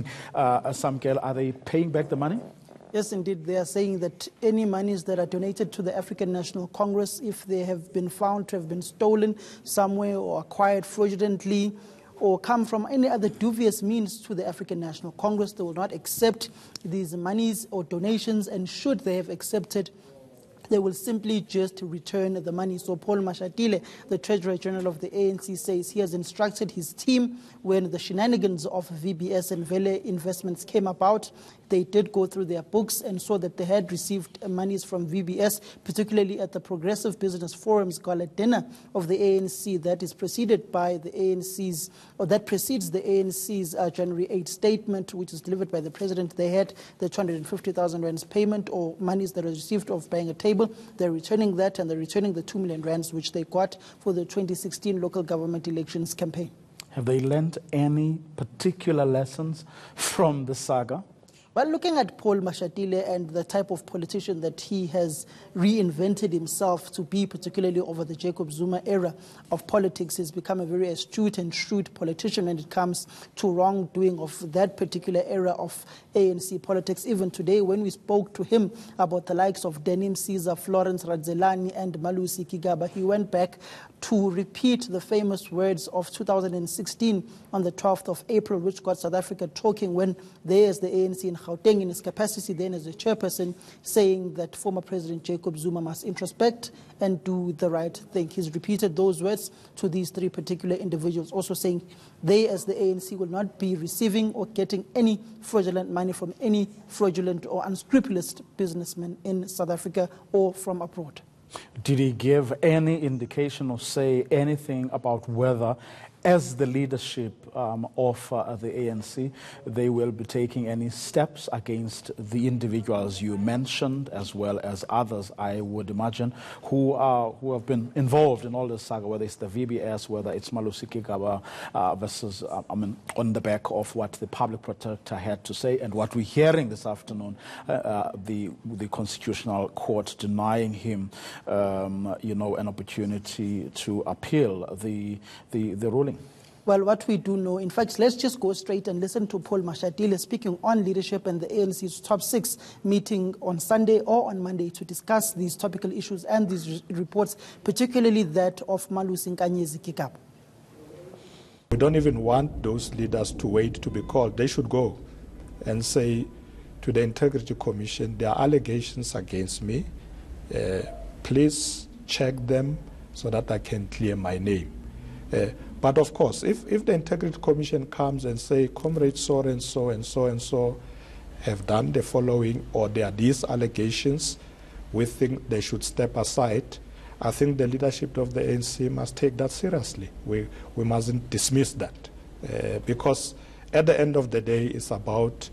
Samkel, are they paying back the money? Yes, indeed. They are saying that any monies that are donated to the African National Congress, if they have been found to have been stolen somewhere or acquired fraudulently or come from any other dubious means to the African National Congress, they will not accept these monies or donations, and should they have accepted, they will simply just return the money. So Paul Mashatile, the Treasurer General of the ANC, says he has instructed his team when the shenanigans of VBS and Vele Investments came about. They did go through their books and saw that they had received monies from VBS, particularly at the Progressive Business Forum's gala dinner of the ANC that is preceded by the ANC's, or that precedes the ANC's January 8 statement, which is delivered by the President. They had the 250,000 rands payment or monies that was received of buying a table. They're returning that, and they're returning the 2 million rands which they got for the 2016 local government elections campaign. Have they learned any particular lessons from the saga? Well, looking at Paul Mashatile and the type of politician that he has reinvented himself to be, particularly over the Jacob Zuma era of politics, he's become a very astute and shrewd politician when it comes to wrongdoing of that particular era of ANC politics. Even today, when we spoke to him about the likes of Denim Caesar, Florence Radzelani and Malusi Kigaba, he went back to repeat the famous words of 2016 on the 12th of April, which got South Africa talking when there is the ANC in Gauteng in his capacity then as a chairperson, saying that former President Jacob Zuma must introspect and do the right thing. He's repeated those words to these three particular individuals, also saying they as the ANC will not be receiving or getting any fraudulent money from any fraudulent or unscrupulous businessmen in South Africa or from abroad. Did he give any indication or say anything about whether, as the leadership of the ANC, they will be taking any steps against the individuals you mentioned, as well as others, I would imagine, who have been involved in all this saga, whether it's the VBS, whether it's Malusi Kigaba versus, on the back of what the public protector had to say and what we're hearing this afternoon, the Constitutional Court denying him, an opportunity to appeal the ruling. Well, what we do know, in fact, let's just go straight and listen to Paul Mashatile speaking on leadership and the ANC's top 6 meeting on Sunday or on Monday to discuss these topical issues and these reports, particularly that of Malusi Nkanyezi Kigaba. We don't even want those leaders to wait to be called. They should go and say to the Integrity Commission, there are allegations against me. Please check them so that I can clear my name. But of course, if the Integrity Commission comes and say, comrades so and so and so and so have done the following, or there are these allegations, we think they should step aside. I think the leadership of the ANC must take that seriously. We mustn't dismiss that, because at the end of the day, it's about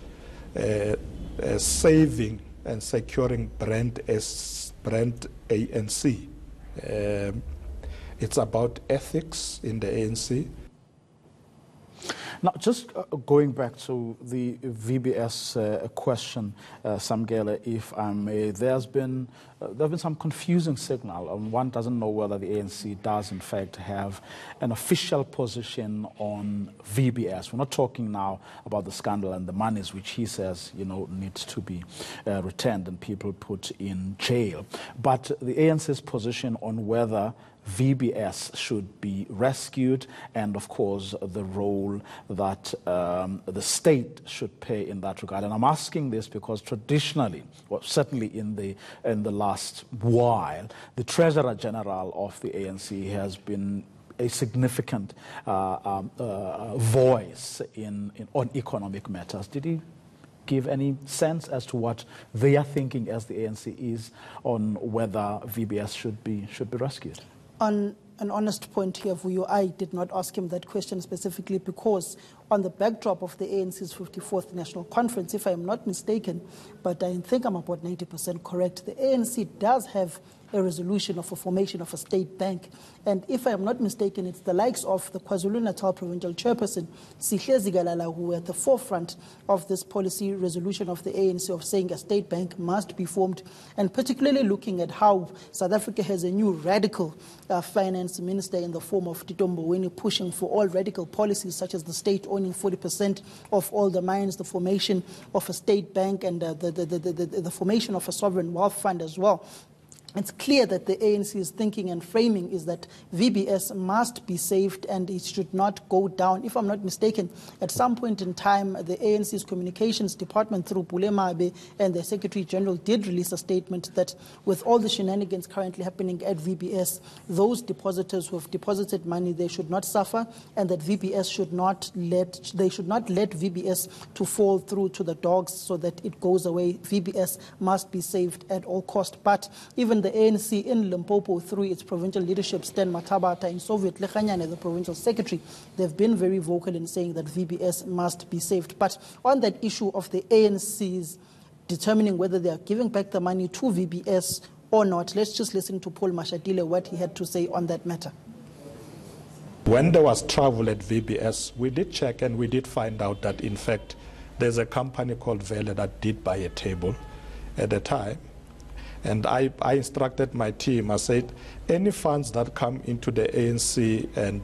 saving and securing brand ANC. It's about ethics in the ANC. Now, just going back to the VBS question, Samgele, if I may, there have been some confusing signal. One doesn't know whether the ANC does, in fact, have an official position on VBS. We're not talking now about the scandal and the monies which he says, needs to be returned and people put in jail. But the ANC's position on whether VBS should be rescued, and of course the role that the state should play in that regard. And I'm asking this because traditionally, well, certainly in the last while, the Treasurer General of the ANC has been a significant voice on economic matters. Did he give any sense as to what they are thinking as the ANC is on whether VBS should be rescued? On an honest point here, Vuyo, I did not ask him that question specifically because on the backdrop of the ANC's 54th National Conference, if I am not mistaken, but I think I'm about 90% correct, the ANC does have a resolution of a formation of a state bank. And if I am not mistaken, it's the likes of the KwaZulu-Natal Provincial Chairperson, Sihlezi Galala, who were at the forefront of this policy resolution of the ANC of saying a state bank must be formed, and particularly looking at how South Africa has a new radical finance minister in the form of Tito Mboweni pushing for all radical policies such as the state-owned owning 40% of all the mines, the formation of a state bank, and the formation of a sovereign wealth fund as well. It's clear that the ANC's thinking and framing is that VBS must be saved and it should not go down. If I'm not mistaken, at some point in time, the ANC's communications department through Pule Mabe and the Secretary General did release a statement that with all the shenanigans currently happening at VBS, those depositors who have deposited money, they should not suffer, and that VBS should not let VBS to fall through to the dogs so that it goes away. VBS must be saved at all cost. But even the ANC in Limpopo, through its provincial leadership, Stan Matabata, in Soviet Lechanyane, the provincial secretary, they've been very vocal in saying that VBS must be saved. But on that issue of the ANC's determining whether they are giving back the money to VBS or not, let's just listen to Paul Mashatile, what he had to say on that matter. When there was travel at VBS, we did check and we did find out that, in fact, there's a company called Vele that did buy a table at the time. And I instructed my team, I said, any funds that come into the ANC and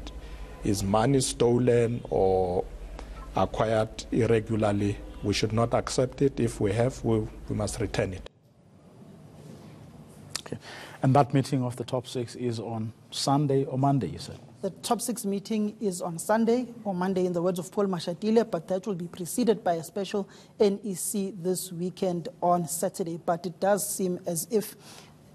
is money stolen or acquired irregularly, we should not accept it. If we have, we must return it. Okay. And that meeting of the top six is on Sunday or Monday, you said? The top six meeting is on Sunday or Monday, in the words of Paul Mashatile, but that will be preceded by a special NEC this weekend on Saturday. But it does seem as if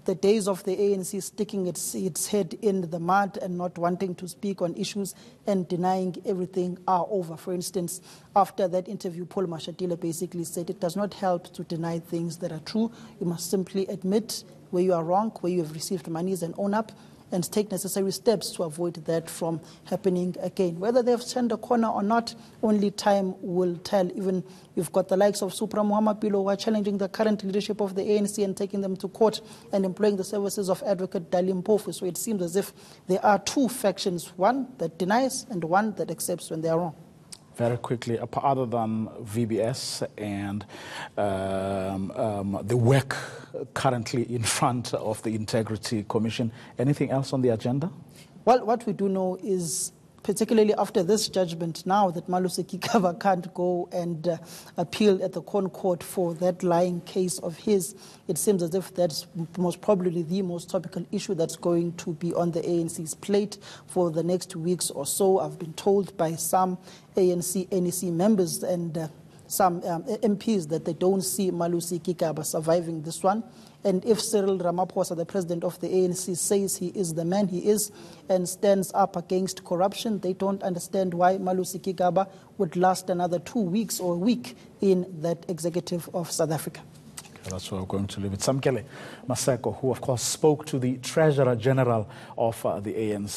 the days of the ANC sticking its head in the mud and not wanting to speak on issues and denying everything are over. For instance, after that interview, Paul Mashatile basically said it does not help to deny things that are true. You must simply admit where you are wrong, where you have received monies, and own up and take necessary steps to avoid that from happening again. Whether they've turned a corner or not, only time will tell. Even you've got the likes of Supra Muhammad Bilo who are challenging the current leadership of the ANC and taking them to court and employing the services of Advocate Dalim Mpofu. So it seems as if there are two factions, one that denies and one that accepts when they are wrong. Very quickly, other than VBS and the work currently in front of the Integrity Commission, anything else on the agenda? Well, what we do know is, particularly after this judgment now, that Malusi Gigaba can't go and appeal at the Crown Court for that lying case of his. It seems as if that's most probably the most topical issue that's going to be on the ANC's plate for the next weeks or so. I've been told by some ANC, NEC members and some MPs that they don't see Malusi Gigaba surviving this one. And if Cyril Ramaphosa, the president of the ANC, says he is the man he is and stands up against corruption, they don't understand why Malusi Gigaba would last another 2 weeks or a week in that executive of South Africa. Okay, that's where we're going to leave it. Samkele Maseko, who of course spoke to the Treasurer General of the ANC.